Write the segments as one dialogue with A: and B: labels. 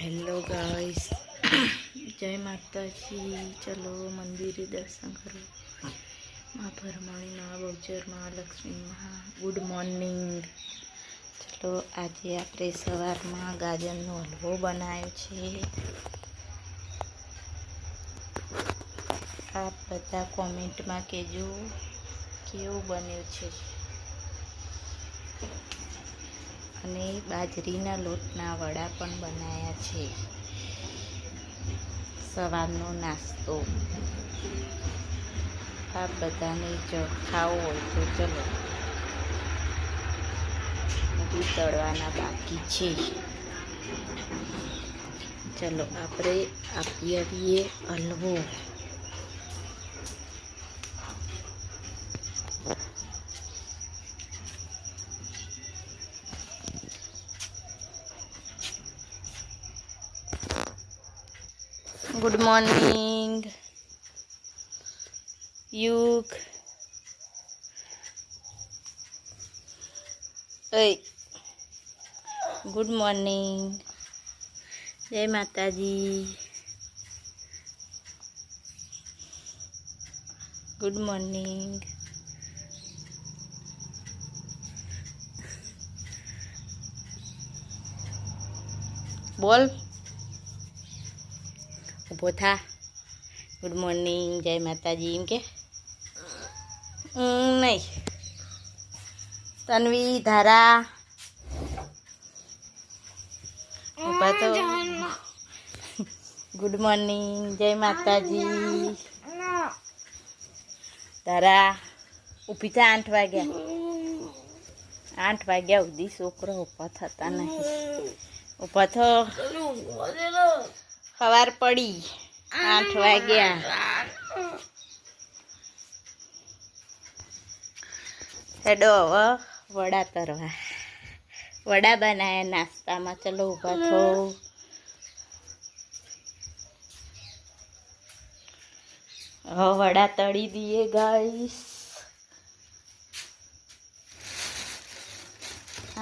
A: Hello guys जय माता जी। चलो मंदिर दर्शन करो। माँ भरमणी माँ बहूचर माँ लक्ष्मी माँ गुड मॉर्निंग। चलो आज आपणे सवारमां गाजरनो हलवो बनाव्यो छे। आप बधा कॉमेंट में कहेजो केवो बन्यो छे। અને બાજરીના લોટના વડા પણ બનાવ્યા છે। સવારનો નાસ્તો આ બધાને જો ખાવો હોય તો ચલો, હજી તળવાના બાકી છે। ચલો આપણે આપીએ હલવો। गुड मॉर्निंग युग। गुड मॉर्निंग जय माता जी। Good morning. बोल उभो था। गुड मॉर्निंग जय माता जी एम के नहीं। तन्वी धारा उभा तो गुड मॉर्निंग जय माता जी। धारा ऊभी था। 8 वाग्या 8 वाग्या सुधी छोकरो ऊभा थता नहीं। ऊभा थो सवार पड़ी 8 वाग्या। हेडो हवे वड़ा तरवा। वड़ा बनाया नास्ता में। चलो ऊभा थो। वड़ा तड़ी दिए गाइस।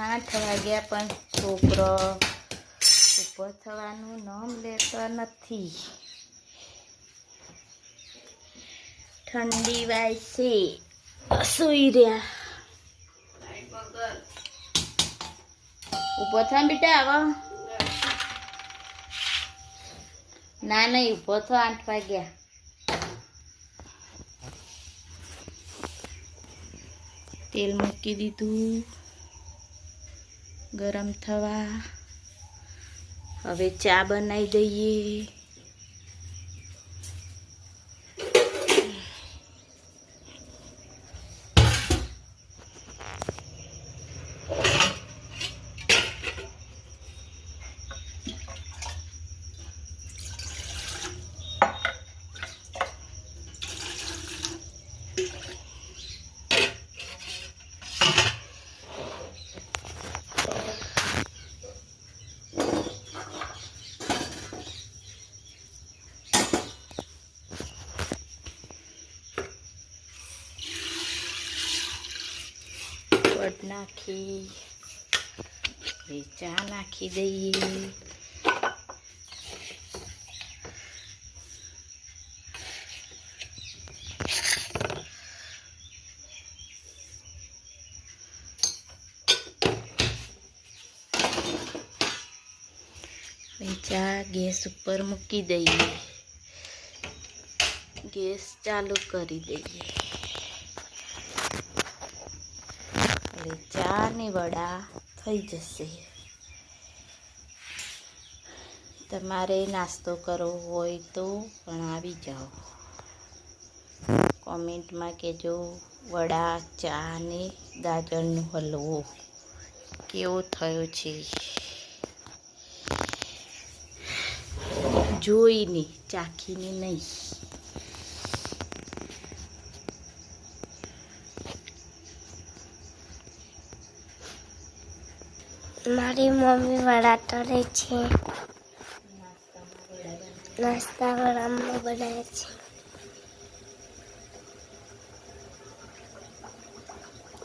A: 8 वाग्या पण छोकरो ऊभो थवानुं नाम लेतो नथी। ठंडी वायसे सुई रह्या। ऊभो था बेटा। आवा ना नहीं ऊभो थो। 8 वाग्या। तेल मूकी दीधुं गरम थवा। हवे चा बनाई दईए। पड नाखी चा नाखी दईए। चा गैस ऊपर मूकी दईए। गैस चालू करी दईए। चा ने वड़ा थई जशे। तमारे नास्तो करवो होय तो पण आवी जाओ। कॉमेंट में कहेजो वड़ा चा ने गाजरनो हलवो केवो थयो छे। जोईने चाखीने नहीं।
B: मारी मम्मी वड़ा तळे छे। नास्ता वड़ा बनावे छे।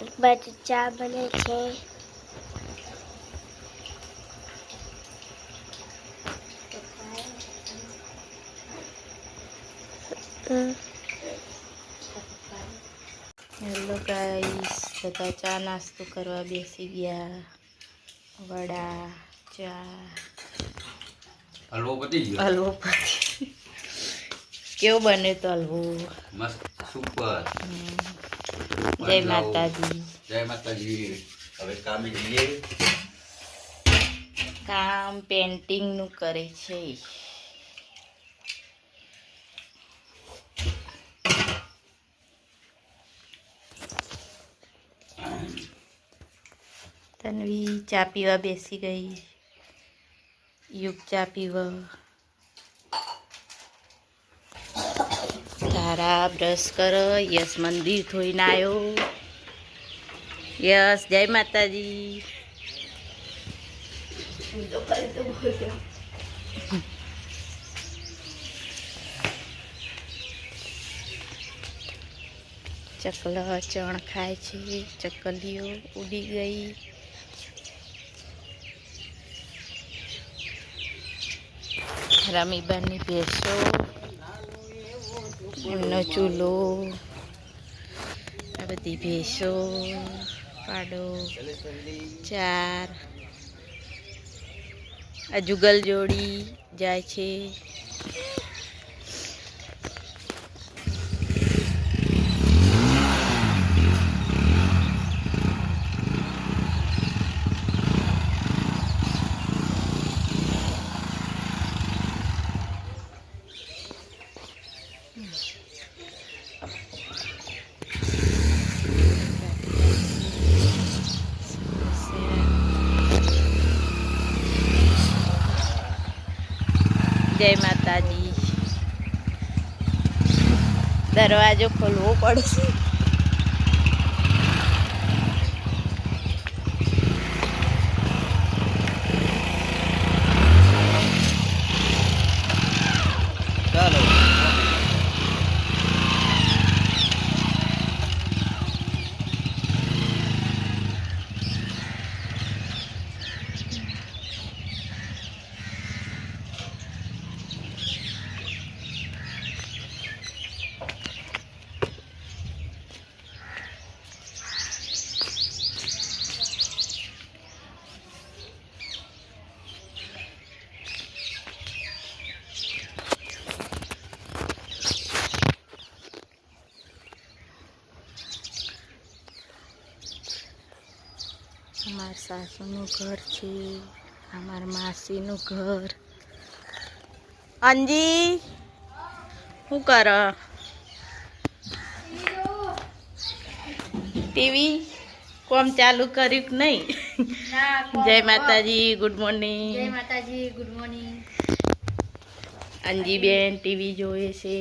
B: एक बाजू चा बने छे।
A: હેલો ગાઈસ, બધા ચા નાસ્તો કરવા બેસી ગયા. વડા, ચા,
C: હલવો પતી ગયો.
A: હલવો પતી. કેવો બને તો હલવો?
C: મસ્ત, સુપર.
A: જય માતાજી.
C: જય માતાજી. હવે કામે જઈએ.
A: કામ પેન્ટિંગ નું કરે છે. તન્વી ચા પીવા બેસી ગઈ. યુગ ચા પીવા. તારા બ્રશ કર. યસ મંદિર ધોઈને આવ્યો. યસ જય માતાજી. ચકલા ચણ ખાય છે. ચકલીઓ ઉડી ગઈ. રામીબાની ભેંસો, એમનો ચૂલો, આ બધી ભેંસો, પાડો, ચાર, આ જુગલ જોડી જાય છે. જય માતાજી. દરવાજો ખોલવો પડશે.
C: ચાલો.
A: અમાર સાસુનું ઘર છે. અમાર માસીનું ઘર. અંજી શું કર? ટીવી કોમ ચાલુ કર્યું કે નહીં? જય માતાજી. Good morning.
D: જય માતાજી. Good morning.
A: અંજી બેન ટીવી જોવે છે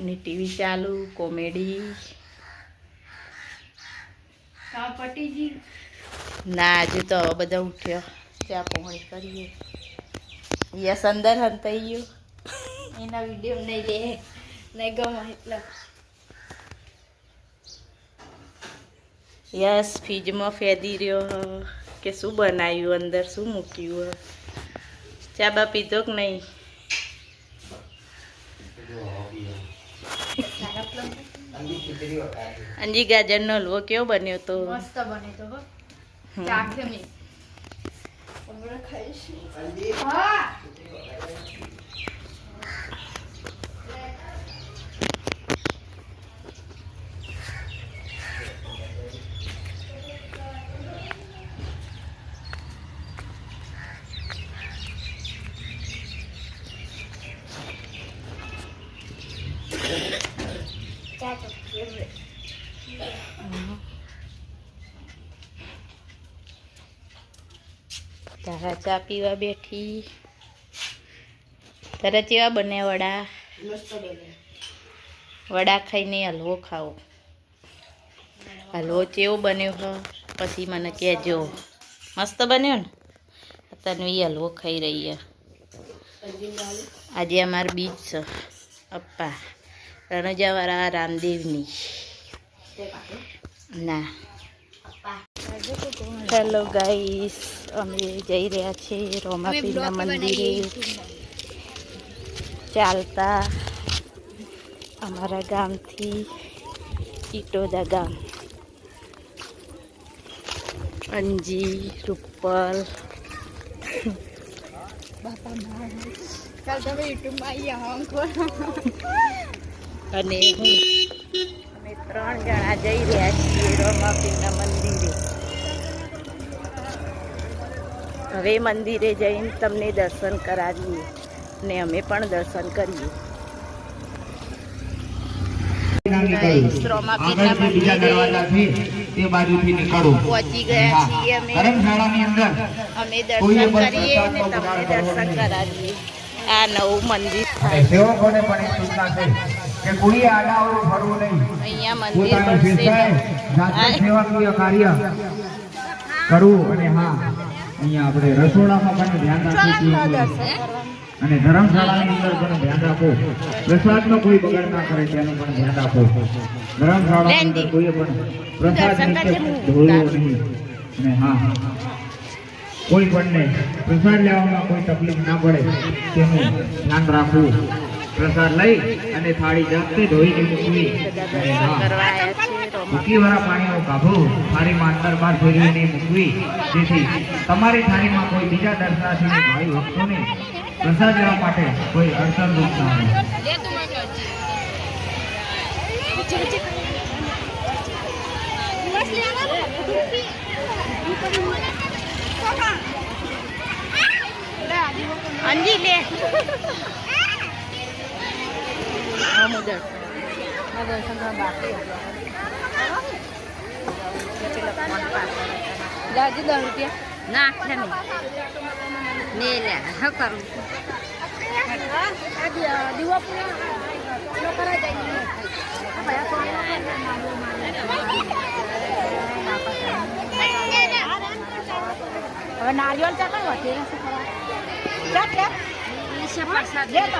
A: ને ટીવી ચાલુ કોમેડી.
D: પટીજી
A: ના હજુ તો બધા ઉઠ્યો. ચા પોણી કરીએ. યસ અંદર હંતાઈ ગયો.
D: એના વિડીયો નહીં લે નહીં ગમે એટલે
A: યસ ફ્રીજમાં ફેદી રહ્યો કે શું બનાવ્યું, અંદર શું મૂક્યું. ચા બા પીધો કે નહીં? અંજી ગાજરનો હલવો કેવો બન્યો તો?
D: મસ્ત બને તો હો. ચાખે મેં હમણાં ખાઈશું. હા
A: તારા ચા પીવા બેઠી. તારા કેવા બને વડા?
D: મસ્ત બને.
A: વડા ખાઈને હલવો ખાઓ. હલવો કેવો બન્યો હો પછી મને કહેજો. મસ્ત બન્યો ને? તન્વી હલવો ખાઈ રહી છે. આજે અમારે બીજ છે અપ્પા રણજાવાળા રામદેવની. ના હેલો ગાઈસ, અમે જઈ રહ્યા છીએ રોમાપીરના મંદિરે ચાલતા. અમારા ગામથી ઈટોદા ગામ. અંજી, રૂપલ,
D: બાપા મારા કાલ તમે યુટ્યુબમાં આવી આવો ખોલો.
A: અને હું અમે 3 જણા જઈ રહ્યા છીએ રમાપીરના મંદિરે. હવે મંદિરે જઈને તમને દર્શન કરાવીએ ને અમે પણ દર્શન કરીએ. રમાપીરના મંદિરે પહોંચી ગયા છીએ અમે. અમે દર્શન કરીએ ને તમને દર્શન કરાવીએ. આ નવું મંદિર થાય.
E: સેવકોને પણ એક સૂચના છે કે કોઈ આડાઅવળું ફરવું નહીં.
A: અહીંયા મંદિર
E: પોતાનું
A: બનશે.
E: શિસ્ત જાતે સેવાકીય કાર્ય કરવું. અને હા, અહીંયા આપણે રસોડામાં પણ ધ્યાન રાખવું જોઈએ અને ધર્મશાળાની અંદર પણ ધ્યાન રાખો. પ્રસાદનો કોઈ બગાડ ના કરે તેનું પણ ધ્યાન રાખો. ધર્મશાળાની અંદર કોઈએ પણ પ્રસાદ નીચે ઢોળવો નહીં. અને હા, કોઈ પણને પ્રસાદ લેવામાં કોઈ તકલીફ ના પડે તેનું ધ્યાન રાખવું. પ્રસાદ લઈ અને થાળી જાતે ધોઈને મૂકવી. અને હા, મૂકીવાળા પાણીનો ગાભો થાળીમાં અંદર બહાર ફેરવીને મૂકવી, જેથી તમારી થાળીમાં કોઈ બીજા દર્શનાર્થી ભાઈ ભક્તોને પ્રસાદ લેવા માટે કોઈ અડચણરૂપ ના આવે.
A: અંજી લે.
D: જાજી 10 રૂપિયા
A: ના ને લે હા કરું.
D: દીવા પૂરા કરાઈ જાય. હવે નારિયેળ ચાટો વધે ચાટ લે
A: ઈશે પ્રસાદ
D: લે તો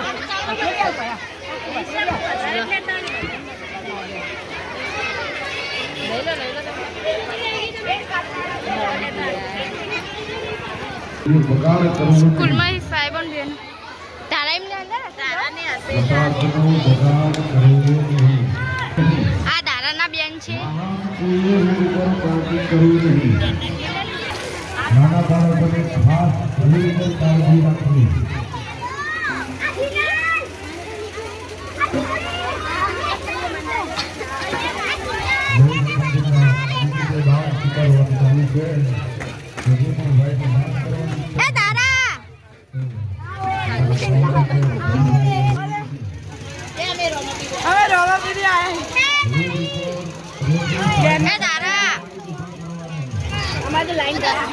D: સ્કૂલમાં સાહેબ બેન તારા એમને તારાને હશે. આ તારાના બેન છે.
E: નાના બાળકોને ખાસ કાળજી રાખવી.
D: એ તારા હવે રોવા દીદી આયા. એ તારા અમારી લાઈન તારા